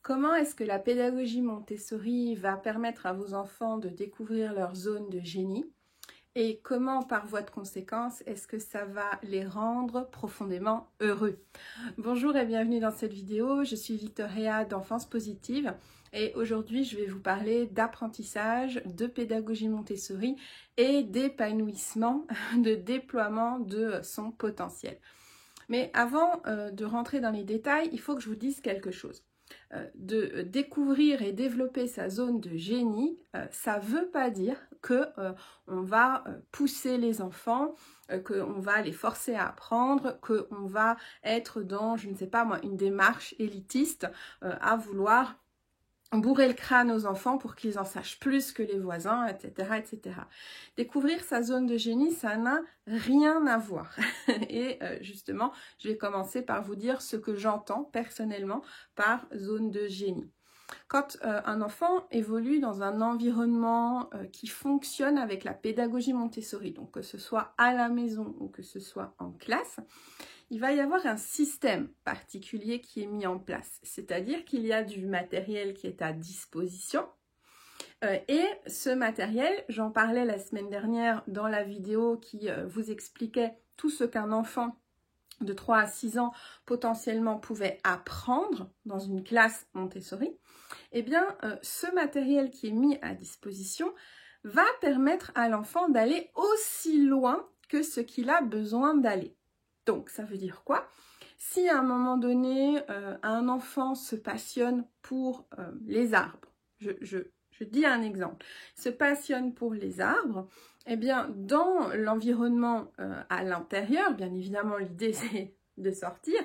Comment est-ce que la pédagogie Montessori va permettre à vos enfants de découvrir leur zone de génie? Et comment, par voie de conséquence, est-ce que ça va les rendre profondément heureux? Bonjour et bienvenue dans cette vidéo, je suis Victoria d'Enfance Positive et aujourd'hui je vais vous parler d'apprentissage, de pédagogie Montessori et d'épanouissement, de déploiement de son potentiel. Mais avant de rentrer dans les détails, il faut que je vous dise quelque chose. De découvrir et développer sa zone de génie, ça ne veut pas dire qu'on va pousser les enfants, qu'on va les forcer à apprendre, qu'on va être dans, je ne sais pas moi, une démarche élitiste à vouloir bourrer le crâne aux enfants pour qu'ils en sachent plus que les voisins, etc., etc. Découvrir sa zone de génie, ça n'a rien à voir. Et justement, je vais commencer par vous dire ce que j'entends personnellement par zone de génie. Quand un enfant évolue dans un environnement qui fonctionne avec la pédagogie Montessori, donc que ce soit à la maison ou que ce soit en classe, il va y avoir un système particulier qui est mis en place. C'est-à-dire qu'il y a du matériel qui est à disposition. Et ce matériel, j'en parlais la semaine dernière dans la vidéo qui vous expliquait tout ce qu'un enfant de 3 à 6 ans potentiellement pouvait apprendre dans une classe Montessori. Eh bien, ce matériel qui est mis à disposition va permettre à l'enfant d'aller aussi loin que ce qu'il a besoin d'aller. Donc, ça veut dire quoi? Si à un moment donné, un enfant se passionne pour les arbres, je dis un exemple, se passionne pour les arbres, eh bien, dans l'environnement à l'intérieur, bien évidemment, l'idée c'est de sortir,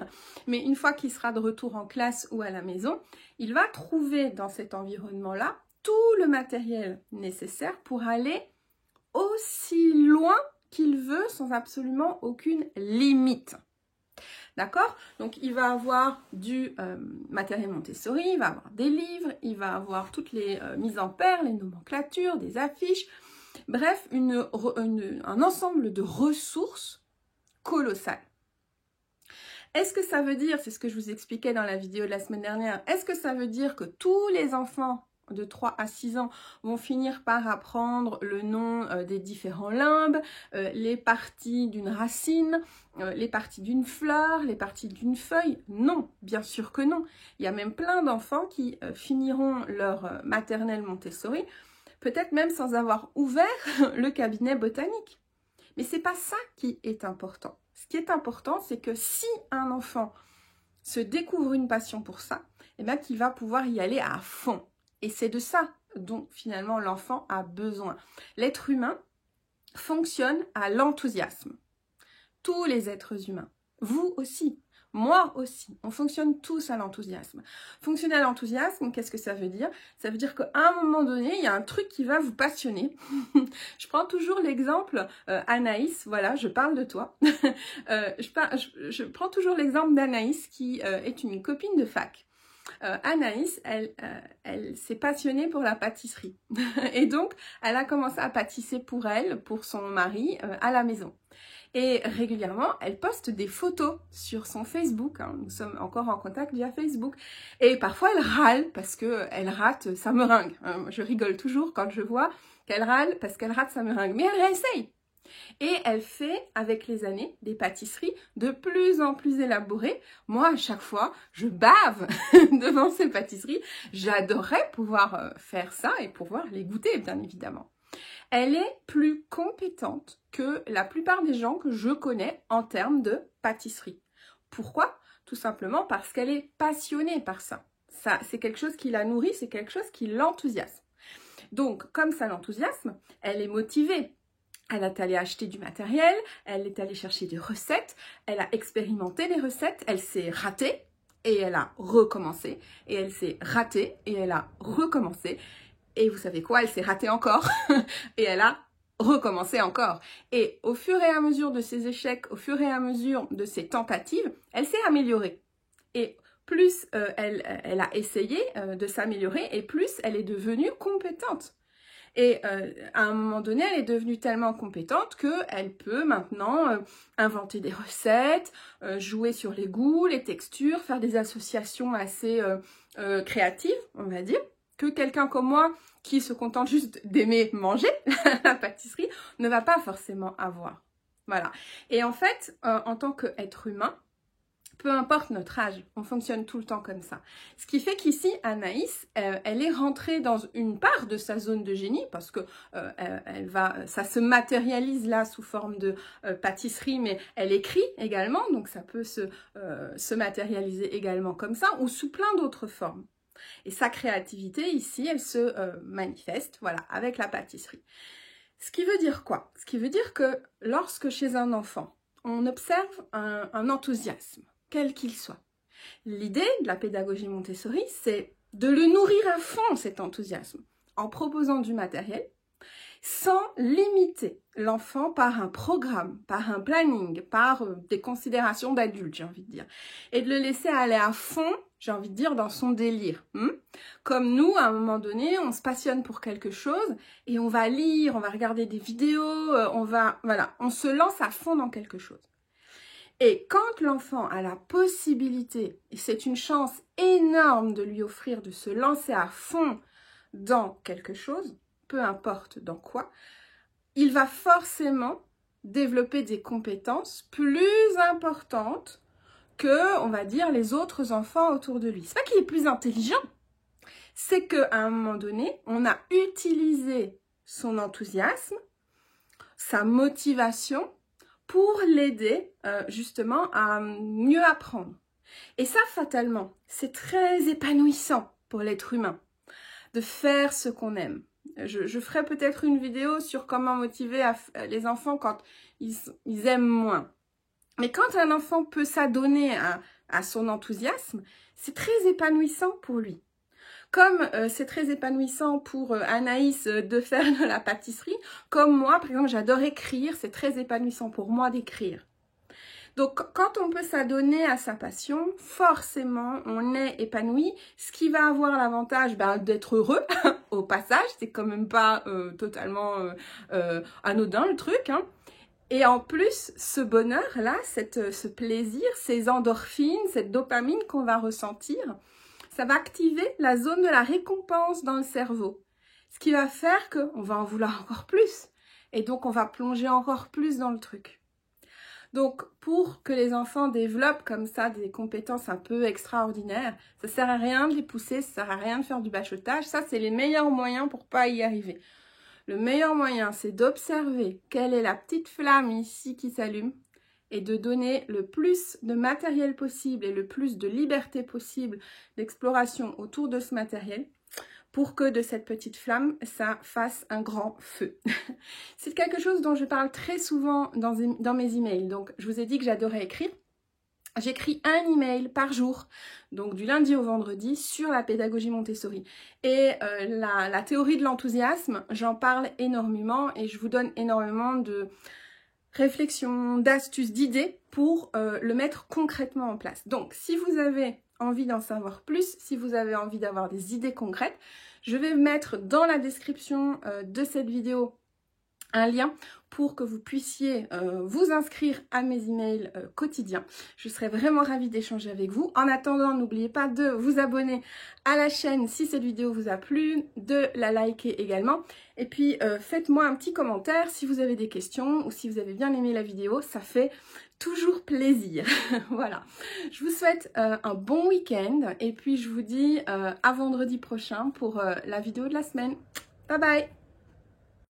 mais une fois qu'il sera de retour en classe ou à la maison, il va trouver dans cet environnement-là tout le matériel nécessaire pour aller aussi loin qu'il veut sans absolument aucune limite. D'accord? Donc, il va avoir du matériel Montessori, il va avoir des livres, il va avoir toutes les mises en paire, les nomenclatures, des affiches, bref, un ensemble de ressources colossales. Est-ce que ça veut dire, c'est ce que je vous expliquais dans la vidéo de la semaine dernière, est-ce que ça veut dire que tous les enfants de 3 à 6 ans vont finir par apprendre le nom des différents limbes, les parties d'une racine, les parties d'une fleur, les parties d'une feuille? Non, bien sûr que non. Il y a même plein d'enfants qui finiront leur maternelle Montessori, peut-être même sans avoir ouvert le cabinet botanique. Mais c'est pas ça qui est important. Ce qui est important, c'est que si un enfant se découvre une passion pour ça, eh bien qu'il va pouvoir y aller à fond. Et c'est de ça dont finalement l'enfant a besoin. L'être humain fonctionne à l'enthousiasme. Tous les êtres humains, vous aussi, moi aussi, on fonctionne tous à l'enthousiasme. Fonctionner à l'enthousiasme, qu'est-ce que ça veut dire? Ça veut dire qu'à un moment donné, il y a un truc qui va vous passionner. Je prends toujours l'exemple, Anaïs, voilà, je parle de toi. Je prends toujours l'exemple d'Anaïs qui est une copine de fac. Anaïs, elle s'est passionnée pour la pâtisserie. Et donc, elle a commencé à pâtisser pour elle, pour son mari, à la maison. Et régulièrement, elle poste des photos sur son Facebook. Hein. Nous sommes encore en contact via Facebook. Et parfois, elle râle parce qu'elle rate sa meringue. Je rigole toujours quand je vois qu'elle râle parce qu'elle rate sa meringue. Mais elle réessaye. Et elle fait, avec les années, des pâtisseries de plus en plus élaborées. Moi, à chaque fois, je bave devant ces pâtisseries. J'adorerais pouvoir faire ça et pouvoir les goûter, bien évidemment. Elle est plus compétente que la plupart des gens que je connais en termes de pâtisserie. Pourquoi? Tout simplement parce qu'elle est passionnée par ça. Ça, c'est quelque chose qui la nourrit, c'est quelque chose qui l'enthousiasme. Donc, comme ça l'enthousiasme, elle est motivée. Elle est allée acheter du matériel, elle est allée chercher des recettes, elle a expérimenté les recettes, elle s'est ratée et elle a recommencé, et elle s'est ratée et elle a recommencé. Et vous savez quoi, elle s'est ratée encore et elle a recommencé encore. Et au fur et à mesure de ses échecs, au fur et à mesure de ses tentatives, elle s'est améliorée. Et plus elle a essayé de s'améliorer et plus elle est devenue compétente. Et à un moment donné, elle est devenue tellement compétente qu'elle peut maintenant inventer des recettes, jouer sur les goûts, les textures, faire des associations assez créatives, on va dire, que quelqu'un comme moi, qui se contente juste d'aimer manger la pâtisserie, ne va pas forcément avoir. Voilà. Et en fait, en tant qu'être humain, peu importe notre âge, on fonctionne tout le temps comme ça. Ce qui fait qu'ici, Anaïs, elle est rentrée dans une part de sa zone de génie parce que ça se matérialise là sous forme de pâtisserie, mais elle écrit également, donc ça peut se matérialiser également comme ça ou sous plein d'autres formes. Et sa créativité ici, elle se manifeste, voilà, avec la pâtisserie. Ce qui veut dire quoi? Ce qui veut dire que lorsque chez un enfant, on observe un enthousiasme, quel qu'il soit. L'idée de la pédagogie Montessori, c'est de le nourrir à fond, cet enthousiasme, en proposant du matériel, sans limiter l'enfant par un programme, par un planning, par des considérations d'adulte, j'ai envie de dire. Et de le laisser aller à fond, j'ai envie de dire, dans son délire. Comme nous, à un moment donné, on se passionne pour quelque chose et on va lire, on va regarder des vidéos, on se lance à fond dans quelque chose. Et quand l'enfant a la possibilité, et c'est une chance énorme de lui offrir de se lancer à fond dans quelque chose, peu importe dans quoi, il va forcément développer des compétences plus importantes que, on va dire, les autres enfants autour de lui. C'est pas qu'il est plus intelligent, c'est qu'à un moment donné, on a utilisé son enthousiasme, sa motivation pour l'aider justement à mieux apprendre. Et ça, fatalement, c'est très épanouissant pour l'être humain de faire ce qu'on aime. Je ferai peut-être une vidéo sur comment motiver les enfants quand ils aiment moins. Mais quand un enfant peut s'adonner à son enthousiasme, c'est très épanouissant pour lui. Comme c'est très épanouissant pour Anaïs de faire de la pâtisserie, comme moi, par exemple, j'adore écrire, c'est très épanouissant pour moi d'écrire. Donc, quand on peut s'adonner à sa passion, forcément, on est épanoui, ce qui va avoir l'avantage d'être heureux au passage, c'est quand même pas totalement anodin le truc, hein. Et en plus, ce bonheur-là, ce plaisir, ces endorphines, cette dopamine qu'on va ressentir, ça va activer la zone de la récompense dans le cerveau. Ce qui va faire qu'on va en vouloir encore plus. Et donc, on va plonger encore plus dans le truc. Donc, pour que les enfants développent comme ça des compétences un peu extraordinaires, ça sert à rien de les pousser, ça sert à rien de faire du bachotage. Ça, c'est les meilleurs moyens pour pas y arriver. Le meilleur moyen, c'est d'observer quelle est la petite flamme ici qui s'allume et de donner le plus de matériel possible et le plus de liberté possible d'exploration autour de ce matériel pour que de cette petite flamme, ça fasse un grand feu. C'est quelque chose dont je parle très souvent dans mes emails. Donc, je vous ai dit que j'adorais écrire. J'écris un email par jour, donc du lundi au vendredi, sur la pédagogie Montessori. Et la théorie de l'enthousiasme, j'en parle énormément et je vous donne énormément de réflexions, d'astuces, d'idées pour le mettre concrètement en place. Donc, si vous avez envie d'en savoir plus, si vous avez envie d'avoir des idées concrètes, je vais mettre dans la description de cette vidéo un lien pour que vous puissiez vous inscrire à mes emails quotidiens. Je serai vraiment ravie d'échanger avec vous. En attendant, n'oubliez pas de vous abonner à la chaîne si cette vidéo vous a plu, de la liker également. Et puis, faites-moi un petit commentaire si vous avez des questions ou si vous avez bien aimé la vidéo. Ça fait toujours plaisir. Voilà. Je vous souhaite un bon week-end et puis je vous dis à vendredi prochain pour la vidéo de la semaine. Bye bye!